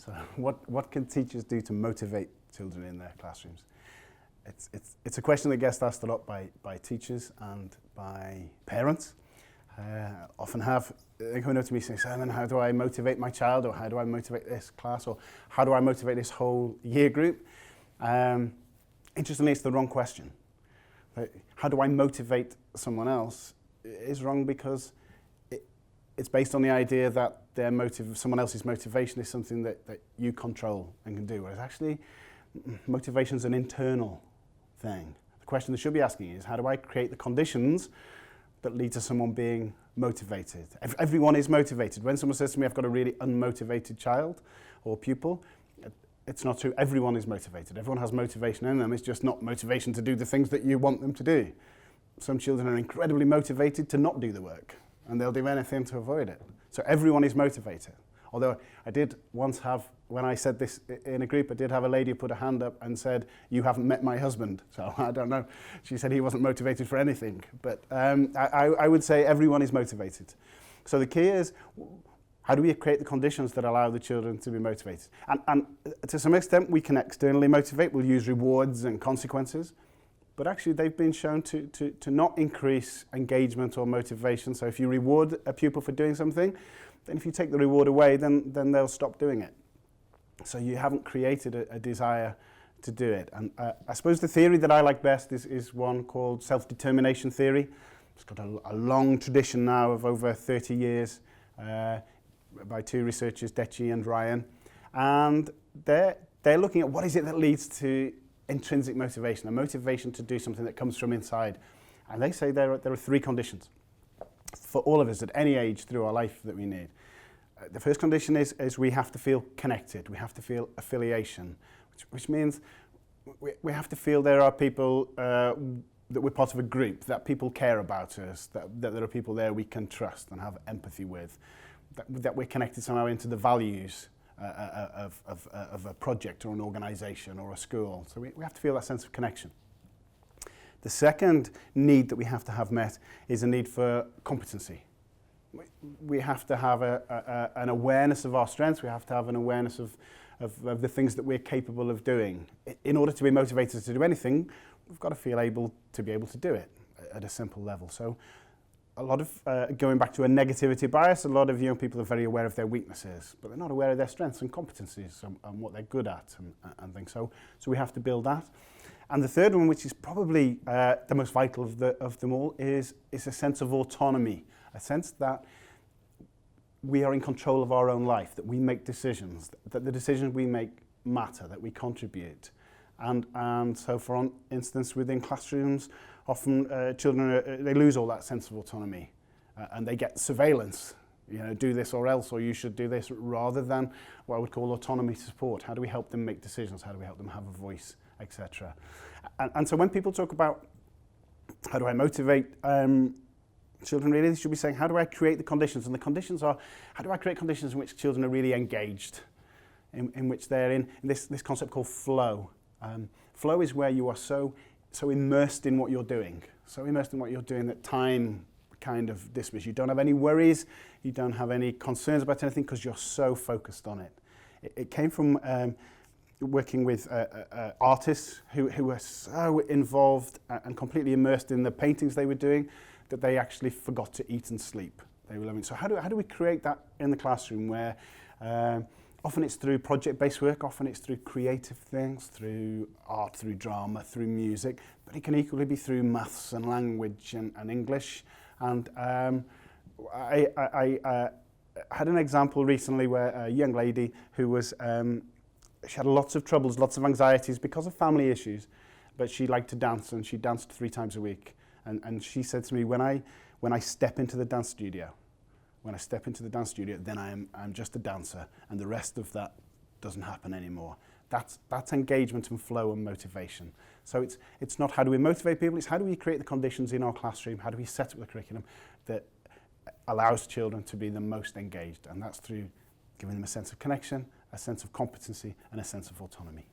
So what can teachers do to motivate children in their classrooms? It's a question that gets asked a lot by teachers and by parents. Often they come up to me saying, Simon, how do I motivate my child, or how do I motivate this class, or how do I motivate this whole year group? Interestingly, it's the wrong question. How do I motivate someone else is wrong, because it's based on the idea that someone else's motivation is something that you control and can do, whereas actually motivation is an internal thing. The question they should be asking is, how do I create the conditions that lead to someone being motivated? Everyone is motivated. When someone says to me, I've got a really unmotivated child or pupil, it's not true. Everyone is motivated. Everyone has motivation in them. It's just not motivation to do the things that you want them to do. Some children are incredibly motivated to not do the work, and they'll do anything to avoid it. So everyone is motivated. Although I did once have, when I said this in a group, I did have a lady put a hand up and said, you haven't met my husband. So I don't know. She said he wasn't motivated for anything. But I would say everyone is motivated. So the key is, how do we create the conditions that allow the children to be motivated? And to some extent, we can externally motivate. We'll use rewards and consequences. But actually, they've been shown to not increase engagement or motivation. So if you reward a pupil for doing something, then if you take the reward away, then they'll stop doing it. So you haven't created a desire to do it. And I suppose the theory that I like best is one called self-determination theory. It's got a long tradition now of over 30 years by two researchers, Deci and Ryan. And they're looking at what is it that leads to intrinsic motivation, a motivation to do something that comes from inside. And they say there are three conditions for all of us at any age through our life that we need. The first condition is we have to feel connected. We have to feel affiliation, which means we have to feel there are people that we're part of a group, that people care about us, that there are people there we can trust and have empathy with, that we're connected somehow into the values of a project or an organisation or a school. So we have to feel that sense of connection. The second need that we have to have met is a need for competency. We have to have an awareness of our strengths. We have to have an awareness of the things that we're capable of doing. In order to be motivated to do anything, we've got to feel able to be able to do it at a simple level. So a lot of, going back to a negativity bias, a lot of young people are very aware of their weaknesses, but they're not aware of their strengths and competencies and what they're good at and things. So we have to build that. And the third one, which is probably the most vital of them all, is a sense of autonomy, a sense that we are in control of our own life, that we make decisions, that the decisions we make matter, that we contribute. And so for instance, within classrooms, often children, they lose all that sense of autonomy and they get surveillance, do this or else, or you should do this, rather than what I would call autonomy support. How do we help them make decisions? How do we help them have a voice, etc.? And so when people talk about how do I motivate children, really they should be saying, how do I create the conditions? And the conditions are, how do I create conditions in which children are really engaged, in which they're in this concept called flow. Flow is where you are so immersed in what you're doing, that time kind of dismisses. You don't have any worries, you don't have any concerns about anything because you're so focused on it. It came from working with artists who were so involved and completely immersed in the paintings they were doing that they actually forgot to eat and sleep. They were loving. So how do we create that in the classroom where often it's through project-based work, often it's through creative things, through art, through drama, through music, but it can equally be through maths and language and English. And I had an example recently where a young lady who was, she had lots of troubles, lots of anxieties because of family issues, but she liked to dance and she danced 3 times a week. And she said to me, when I step into the dance studio, then I'm just a dancer, and the rest of that doesn't happen anymore. That's engagement and flow and motivation. So it's not how do we motivate people, it's how do we create the conditions in our classroom, how do we set up the curriculum that allows children to be the most engaged, and that's through giving them a sense of connection, a sense of competency, and a sense of autonomy.